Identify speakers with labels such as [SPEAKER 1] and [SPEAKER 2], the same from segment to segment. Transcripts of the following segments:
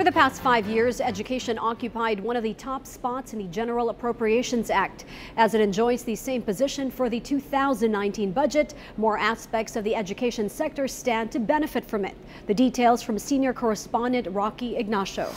[SPEAKER 1] the past 5 years, education occupied one of the top spots in the General Appropriations Act. As it enjoys the same position for the 2019 budget, more aspects of the education sector stand to benefit from it. The details from senior correspondent Rocky Ignacio.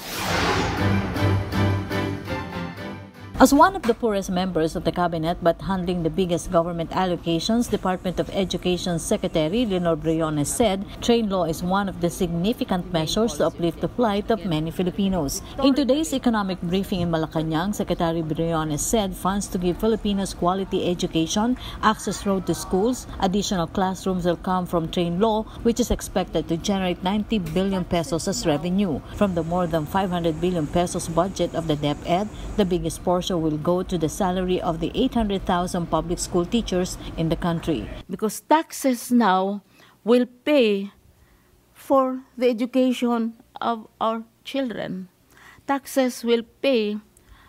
[SPEAKER 2] As one of the poorest members of the cabinet but handling the biggest government allocations, Department of Education Secretary Briones said train law is one of the significant measures to uplift the plight of many Filipinos. In today's economic briefing in Malacanang, Secretary Briones said funds to give Filipinos quality education, access road to schools, additional classrooms will come from train law, which is expected to generate 90 billion pesos as revenue. From the more than 500 billion pesos budget of the DepEd, the biggest portion will go to the salary of the 800,000 public school teachers in the country.
[SPEAKER 3] Because taxes now will pay for the education of our children. Taxes will pay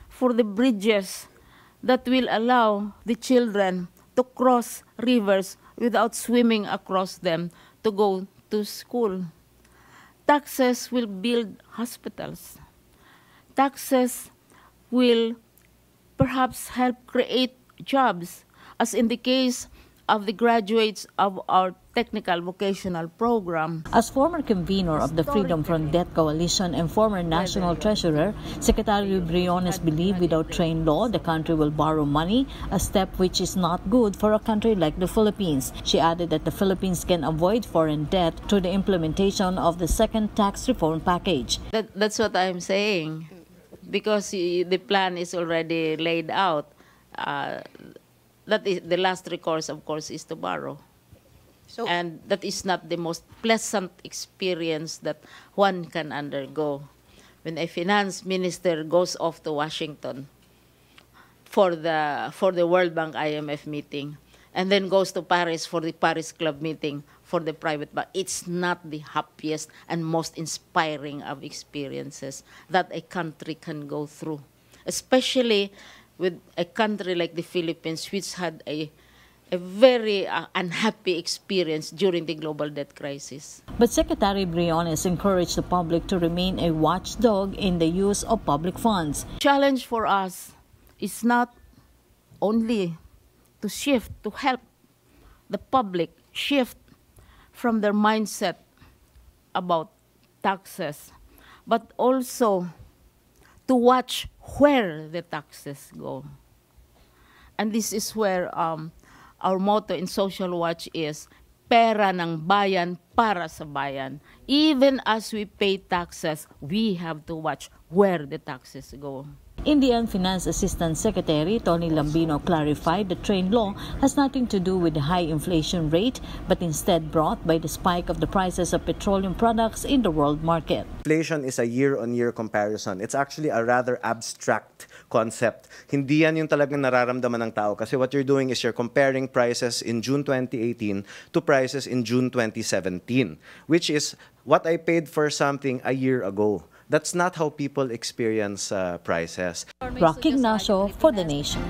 [SPEAKER 3] for the bridges that will allow the children to cross rivers without swimming across them to go to school. Taxes will build hospitals. Taxes will perhaps help create jobs, as in the case of the graduates of our technical vocational program.
[SPEAKER 2] As former convener of the Freedom from Debt Coalition and former National Treasurer, Secretary Briones believed without train law, the country will borrow money, a step which is not good for a country like the Philippines. She added that the Philippines can avoid foreign debt through the implementation of the second tax reform package.
[SPEAKER 3] That's what I'm saying. Because the plan is already laid out, that is the last recourse, of course, is to borrow. And that is not the most pleasant experience that one can undergo. When a finance minister goes off to Washington for the World Bank IMF meeting, and then goes to Paris for the Paris Club meeting for the private bank, it's not the happiest and most inspiring of experiences that a country can go through, especially with a country like the Philippines, which had a very unhappy experience during the global debt crisis.
[SPEAKER 2] But Secretary Briones encouraged the public to remain a watchdog in the use of public funds.
[SPEAKER 3] Challenge for us is not only to help the public shift from their mindset about taxes, but also to watch where the taxes go. And this is where our motto in Social Watch is, pera ng bayan para sa bayan. Even as we pay taxes, we have to watch where the taxes go.
[SPEAKER 2] In the end, Finance Assistant Secretary Tony Lambino clarified the train law has nothing to do with the high inflation rate, but instead brought by the spike of the prices of petroleum products in the world market.
[SPEAKER 4] Inflation is a year-on-year comparison. It's actually a rather abstract concept. Hindi yan yung talagang nararamdaman ng tao, kasi what you're doing is you're comparing prices in June 2018 to prices in June 2017, which is what I paid for something a year ago. That's not how people experience prices.
[SPEAKER 2] Rocky Ignacio for The Nation.